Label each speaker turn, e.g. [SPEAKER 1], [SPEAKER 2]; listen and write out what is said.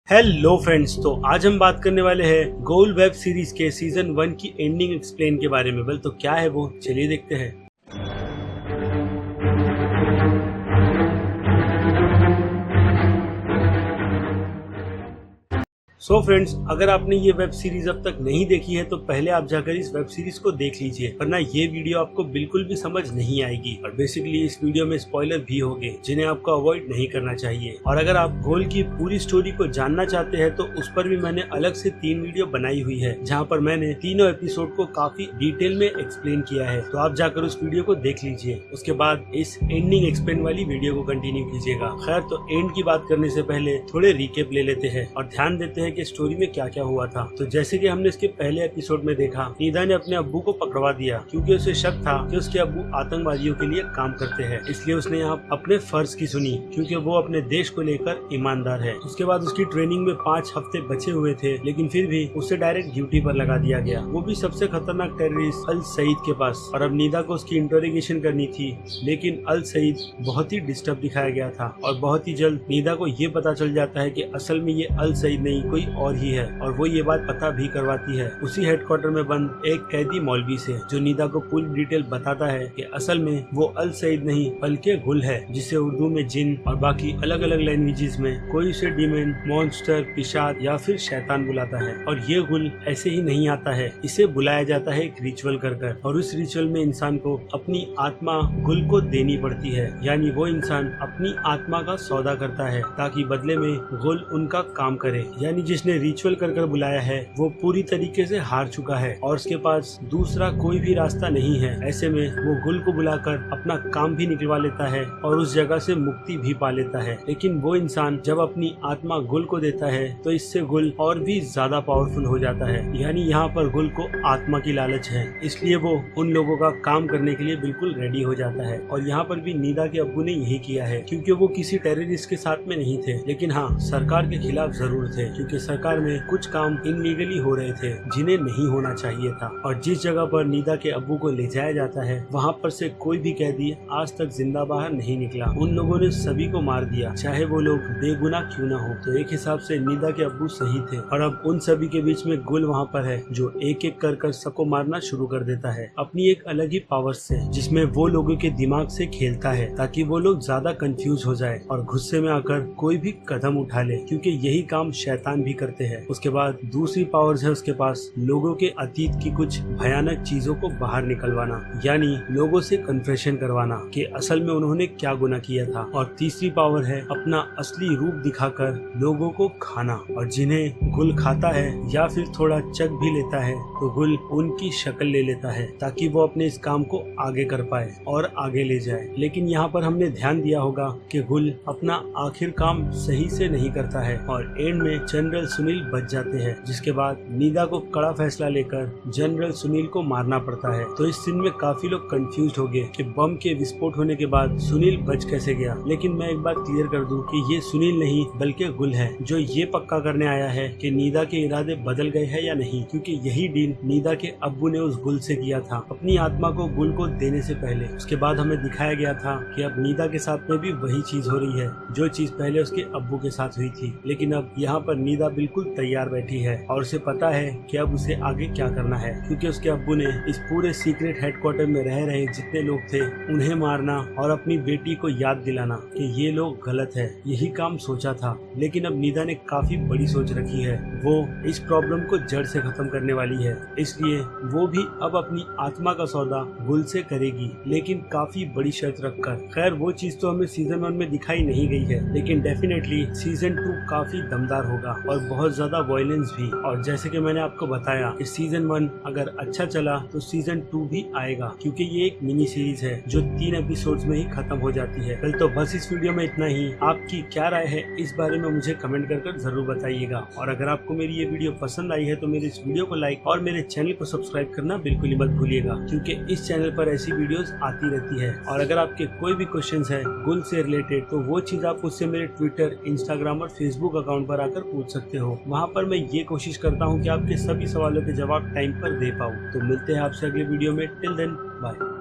[SPEAKER 1] Hello friends, तो आज हम बात करने वाले हैं गोल वेब सीरीज के सीजन 1 की एंडिंग एक्सप्लेन के बारे में। तो क्या है वो, चलिए देखते हैं। सो फ्रेंड्स, अगर आपने ये वेब सीरीज अब तक नहीं देखी है तो पहले आप जाकर इस वेब सीरीज को देख लीजिए, वरना ये वीडियो आपको बिल्कुल भी समझ नहीं आएगी और बेसिकली इस वीडियो में स्पॉइलर भी होंगे जिन्हें आपको अवॉइड नहीं करना चाहिए। और अगर आप गोल की पूरी स्टोरी को जानना चाहते हैं तो उस पर भी मैंने अलग से 3 वीडियो बनाई हुई है, जहाँ पर मैंने तीनों एपिसोड को काफी डिटेल में एक्सप्लेन किया है। तो आप जाकर उस वीडियो को देख लीजिए, उसके बाद इस एंडिंग एक्सप्लेन वाली वीडियो को कंटिन्यू कीजिएगा। खैर, तो एंड की बात करने से पहले थोड़े रिकेप ले लेते हैं और ध्यान देते हैं कि स्टोरी में क्या क्या हुआ था। तो जैसे कि हमने इसके पहले एपिसोड में देखा, नीदा ने अपने अब्बू को पकड़वा दिया क्योंकि उसे शक था कि उसके अब्बू आतंकवादियों के लिए काम करते हैं। इसलिए उसने यहाँ अपने फर्ज की सुनी क्योंकि वो अपने देश को लेकर ईमानदार है। उसके बाद उसकी ट्रेनिंग में 5 हफ्ते बचे हुए थे, लेकिन फिर भी उसे डायरेक्ट ड्यूटी पर लगा दिया गया, वो भी सबसे खतरनाक टेररिस्ट अल सईद के पास। और अब नीदा को उसकी इंटरोगेशन करनी थी, लेकिन अल सईद बहुत ही डिस्टर्ब दिखाया गया था और बहुत ही जल्द नीदा को ये पता चल जाता है कि असल में ये अल सईद नहीं कोई और ही है। और वो ये बात पता भी करवाती है उसी हेडक्वार्टर में बंद एक कैदी मौलवी से, जो नीदा को पूरी डिटेल बताता है कि असल में वो अल सईद नहीं बल्कि गुल है, जिसे उर्दू में जिन और बाकी अलग अलग लैंग्वेजेस में कोई उसे डीमन, मॉन्स्टर, पिशाच या फिर शैतान बुलाता है। और ये गुल ऐसे ही नहीं आता है, इसे बुलाया जाता है एक रिचुअल कर और उस रिचुअल में इंसान को अपनी आत्मा गुल को देनी पड़ती है। यानी वो इंसान अपनी आत्मा का सौदा करता है ताकि बदले में गुल उनका काम करे। यानी जिसने रिचुअल कर बुलाया है वो पूरी तरीके से हार चुका है और उसके पास दूसरा कोई भी रास्ता नहीं है। ऐसे में वो गुल को बुलाकर अपना काम भी निकलवा लेता है और उस जगह से मुक्ति भी पा लेता है। लेकिन वो इंसान जब अपनी आत्मा गुल को देता है तो इससे गुल और भी ज्यादा पावरफुल हो जाता है। यानी यहाँ पर गुल को आत्मा की लालच है, इसलिए वो उन लोगों का काम करने के लिए बिल्कुल रेडी हो जाता है। और यहाँ पर भी नीदा के अब्बू ने यही किया है, क्योंकि वो किसी टेररिस्ट के साथ में नहीं थे, लेकिन हाँ सरकार के खिलाफ जरूर थे, क्योंकि सरकार में कुछ काम इनलीगली हो रहे थे जिन्हें नहीं होना चाहिए था। और जिस जगह पर नीदा के अब्बू को ले जाया जाता है वहाँ पर से कोई भी कैदी आज तक जिंदा बाहर नहीं निकला। उन लोगों ने सभी को मार दिया, चाहे वो लोग बेगुनाह क्यों ना हो। तो एक हिसाब से नीदा के अब्बू सही थे। और अब उन सभी के बीच में गुल वहाँ पर है, जो एक एक कर सबको मारना शुरू कर देता है अपनी एक अलग ही पावर से, जिसमें वो लोगों के दिमाग से खेलता है ताकि वो लोग ज्यादा कंफ्यूज हो जाए और गुस्से में आकर कोई भी कदम उठा ले, क्योंकि यही काम शैतान भी करते हैं। उसके बाद दूसरी पावर्स है उसके पास, लोगों के अतीत की कुछ भयानक चीजों को बाहर निकलवाना, यानी लोगों से कन्फेशन करवाना कि असल में उन्होंने क्या गुनाह किया था। और तीसरी पावर है अपना असली रूप दिखाकर लोगों को खाना, और जिन्हें गुल खाता है या फिर थोड़ा चख भी लेता है तो गुल उनकी शक्ल ले लेता है ताकि वो अपने इस काम को आगे कर पाए और आगे ले जाए। लेकिन यहाँ पर हमने ध्यान दिया होगा कि गुल अपना आखिर काम सही से नहीं करता है और एंड में जनरल सुनील बच जाते हैं, जिसके बाद नीदा को कड़ा फैसला लेकर जनरल सुनील को मारना पड़ता है। तो इस सीन में काफी लोग कंफ्यूज हो गए कि बम के विस्फोट होने के बाद सुनील बच कैसे गया। लेकिन मैं एक बात क्लियर कर दूं कि ये सुनील नहीं बल्कि गुल है, जो ये पक्का करने आया है कि नीदा के इरादे बदल गए हैं या नहीं, क्योंकि यही डील नीदा के अब्बू ने उस गुल से किया था अपनी आत्मा को गुल को देने से पहले। उसके बाद हमें दिखाया गया था कि अब नीदा के साथ में भी वही चीज हो रही है जो चीज पहले उसके अब्बू के साथ हुई थी। लेकिन अब यहाँ पर नीदा बिल्कुल तैयार बैठी है और उसे पता है कि अब उसे आगे क्या करना है, क्योंकि उसके अब्बू ने इस पूरे सीक्रेट हेडक्वार्टर में रह रहे जितने लोग थे उन्हें मारना और अपनी बेटी को याद दिलाना कि ये लोग गलत है, यही काम सोचा था। लेकिन अब नीदा ने काफी बड़ी सोच रखी है, वो इस प्रॉब्लम को जड़ से खत्म करने वाली है, इसलिए वो भी अब अपनी आत्मा का सौदा गुल से करेगी, लेकिन काफी बड़ी शर्त रखकर। खैर, वो चीज तो हमें सीजन 1 में दिखाई नहीं गई है, लेकिन डेफिनेटली सीजन 2 काफी दमदार होगा और बहुत ज्यादा वायलेंस भी। और जैसे कि मैंने आपको बताया कि सीजन 1 अगर अच्छा चला तो सीजन 2 भी आएगा, क्योंकि ये एक मिनी सीरीज है जो 3 एपिसोड्स में ही खत्म हो जाती है। तो बस इस वीडियो में इतना ही। आपकी क्या राय है इस बारे में मुझे कमेंट कर जरूर बताइएगा। और अगर आपको मेरी ये वीडियो पसंद आई है तो मेरे इस वीडियो को लाइक और मेरे चैनल को सब्सक्राइब करना बिल्कुल ही मत भूलिएगा, क्योंकि इस चैनल पर ऐसी वीडियोस आती रहती है। और अगर आपके कोई भी क्वेश्चन है गुल से रिलेटेड तो वो चीज आप मुझसे मेरे ट्विटर, इंस्टाग्राम और फेसबुक अकाउंट पर आकर पूछ सकते हो। वहाँ पर मैं ये कोशिश करता हूँ कि आपके सभी सवालों के जवाब टाइम पर दे पाऊँ। तो मिलते हैं आपसे अगले वीडियो में। Till then bye.